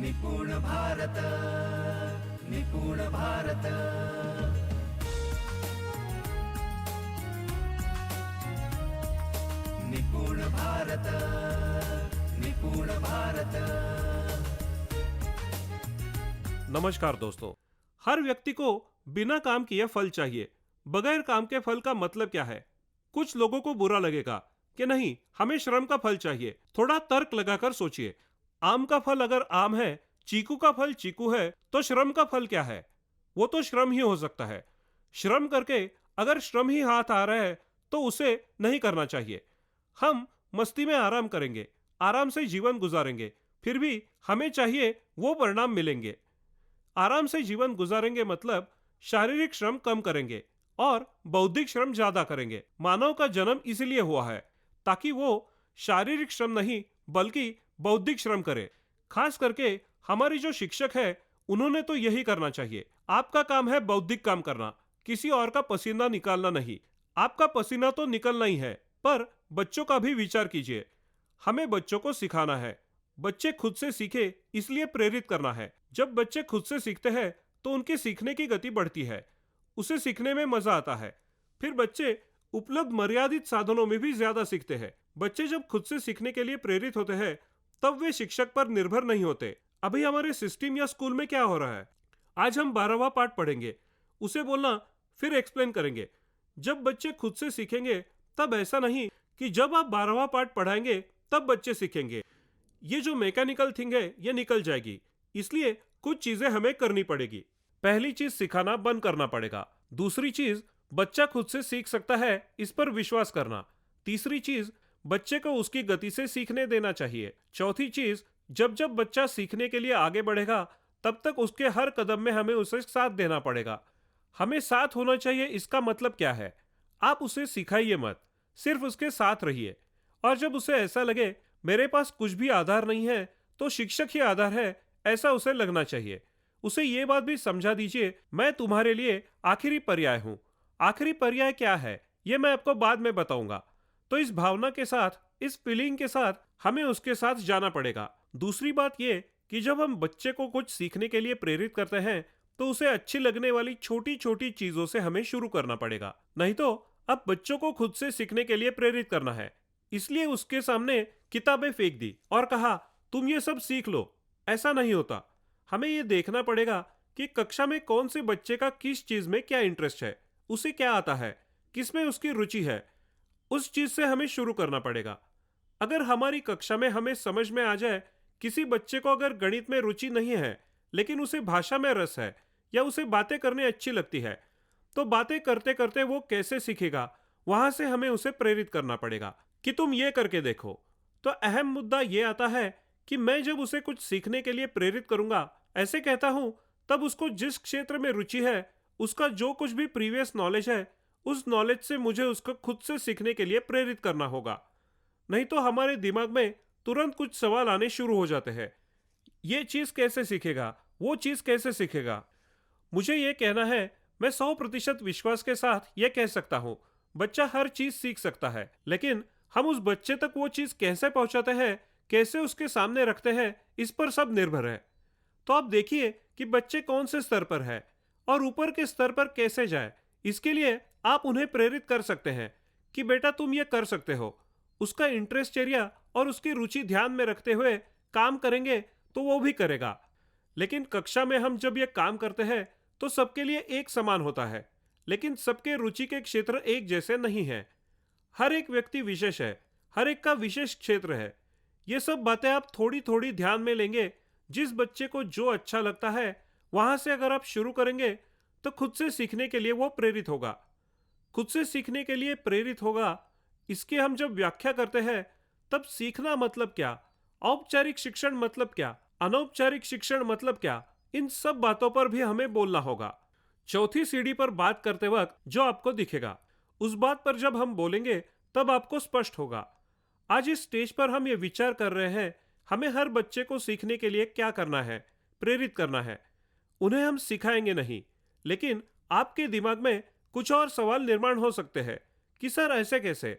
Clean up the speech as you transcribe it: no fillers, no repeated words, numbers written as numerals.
निपुण भारत, निपुण भारत। निपुण भारत, निपुण भारत। नमस्कार दोस्तों, हर व्यक्ति को बिना काम किए फल चाहिए। बगैर काम के फल का मतलब क्या है? कुछ लोगों को बुरा लगेगा कि नहीं, हमें श्रम का फल चाहिए। थोड़ा तर्क लगाकर सोचिए, आम का फल अगर आम है, चीकू का फल चीकू है, तो श्रम का फल क्या है? वो तो श्रम ही हो सकता है। श्रम करके अगर श्रम ही हाथ आ रहा है तो उसे नहीं करना चाहिए। हम मस्ती में आराम करेंगे, आराम से जीवन गुजारेंगे, फिर भी हमें चाहिए वो परिणाम मिलेंगे। आराम से जीवन गुजारेंगे मतलब शारीरिक श्रम कम करेंगे और बौद्धिक श्रम ज्यादा करेंगे। मानव का जन्म इसलिए हुआ है ताकि वो शारीरिक श्रम नहीं बल्कि बौद्धिक श्रम करे। खास करके हमारे जो शिक्षक है उन्होंने तो यही करना चाहिए। आपका काम है बौद्धिक काम करना, किसी और का पसीना निकालना नहीं। आपका पसीना तो निकलना ही है, पर बच्चों का भी विचार कीजिए। हमें बच्चों को सिखाना है, बच्चे खुद से सीखे इसलिए प्रेरित करना है। जब बच्चे खुद से सीखते हैं तो उनके सीखने की गति बढ़ती है, उसे सीखने में मजा आता है। फिर बच्चे उपलब्ध मर्यादित साधनों में भी ज्यादा सीखते हैं। बच्चे जब खुद से सीखने के लिए प्रेरित होते हैं तब वे शिक्षक पर निर्भर नहीं होते। अभी हमारे सिस्टम या स्कूल में क्या हो रहा है? आज हम 12वां पाठ पढ़ेंगे, उसे बोलना फिर एक्सप्लेन करेंगे। जब बच्चे खुद से सीखेंगे तब ऐसा नहीं कि जब आप 12वां पाठ पढ़ाएंगे तब बच्चे सीखेंगे। ये जो मैकेनिकल थिंग है ये निकल जाएगी, इसलिए कुछ चीजें हमें करनी पड़ेगी। पहली चीज, सिखाना बंद करना पड़ेगा। दूसरी चीज, बच्चा खुद से सीख सकता है इस पर विश्वास करना। तीसरी चीज, बच्चे को उसकी गति से सीखने देना चाहिए। चौथी चीज, जब जब बच्चा सीखने के लिए आगे बढ़ेगा तब तक उसके हर कदम में हमें उसे साथ देना पड़ेगा। हमें साथ होना चाहिए, इसका मतलब क्या है? आप उसे सिखाइए मत, सिर्फ उसके साथ रहिए। और जब उसे ऐसा लगे मेरे पास कुछ भी आधार नहीं है तो शिक्षक ही आधार है, ऐसा उसे लगना चाहिए। उसे ये बात भी समझा दीजिए, मैं तुम्हारे लिए आखिरी पर्याय हूं। आखिरी पर्याय क्या है ये मैं आपको बाद में बताऊंगा। तो इस भावना के साथ, इस फीलिंग के साथ हमें उसके साथ जाना पड़ेगा। दूसरी बात ये कि जब हम बच्चे को कुछ सीखने के लिए प्रेरित करते हैं तो उसे अच्छी लगने वाली छोटी छोटी चीजों से हमें शुरू करना पड़ेगा। नहीं तो अब बच्चों को खुद से सीखने के लिए प्रेरित करना है, इसलिए उसके सामने किताबें फेंक दी और कहा तुम ये सब सीख लो। ऐसा नहीं होता। हमें ये देखना पड़ेगा कि कक्षा में कौन से बच्चे का किस चीज में क्या इंटरेस्ट है, उसे क्या आता है, किस में उसकी रुचि है। उस चीज से हमें शुरू करना पड़ेगा। अगर हमारी कक्षा में हमें समझ में आ जाए किसी बच्चे को अगर गणित में रुचि नहीं है लेकिन उसे भाषा में रस है या उसे बातें करने अच्छी लगती है, तो बातें करते करते वो कैसे सीखेगा, वहां से हमें उसे प्रेरित करना पड़ेगा कि तुम ये करके देखो। तो अहम मुद्दा ये आता है कि मैं जब उसे कुछ सीखने के लिए प्रेरित करूंगा, ऐसे कहता हूं, तब उसको जिस क्षेत्र में रुचि है उसका जो कुछ भी प्रीवियस नॉलेज है उस नॉलेज से मुझे उसको खुद से सीखने के लिए प्रेरित करना होगा। नहीं तो हमारे दिमाग में तुरंत कुछ सवाल आने शुरू हो जाते हैं। ये चीज कैसे सीखेगा, वो चीज कैसे सीखेगा। मुझे ये कहना है, मैं 100% विश्वास के साथ ये कह सकता हूँ, बच्चा हर चीज सीख सकता है, लेकिन हम उस बच्चे तक वो चीज कैसे पहुंचाते हैं, कैसे उसके सामने रखते हैं, इस पर सब निर्भर है। तो आप देखिए कि बच्चे कौन से स्तर पर है और ऊपर के स्तर पर कैसे जाए। इसके लिए आप उन्हें प्रेरित कर सकते हैं कि बेटा तुम ये कर सकते हो। उसका इंटरेस्ट एरिया और उसकी रुचि ध्यान में रखते हुए काम करेंगे तो वो भी करेगा। लेकिन कक्षा में हम जब ये काम करते हैं तो सबके लिए एक समान होता है, लेकिन सबके रुचि के क्षेत्र एक जैसे नहीं है। हर एक व्यक्ति विशेष है, हर एक का विशेष क्षेत्र है। ये सब बातें आप थोड़ी थोड़ी ध्यान में लेंगे। जिस बच्चे को जो अच्छा लगता है वहां से अगर आप शुरू करेंगे तो खुद से सीखने के लिए वो प्रेरित होगा। खुद से सीखने के लिए प्रेरित होगा, इसकी हम जब व्याख्या करते हैं तब सीखना मतलब क्या, औपचारिक शिक्षण मतलब क्या, अनौपचारिक शिक्षण मतलब क्या, इन सब बातों पर भी हमें बोलना होगा। चौथी सीढ़ी पर बात करते वक्त जो आपको दिखेगा उस बात पर जब हम बोलेंगे तब आपको स्पष्ट होगा। आज इस स्टेज पर हम ये विचार कर रहे हैं, हमें हर बच्चे को सीखने के लिए क्या करना है, प्रेरित करना है। उन्हें हम सिखाएंगे नहीं, लेकिन आपके दिमाग में कुछ और सवाल निर्माण हो सकते हैं कि सर ऐसे कैसे,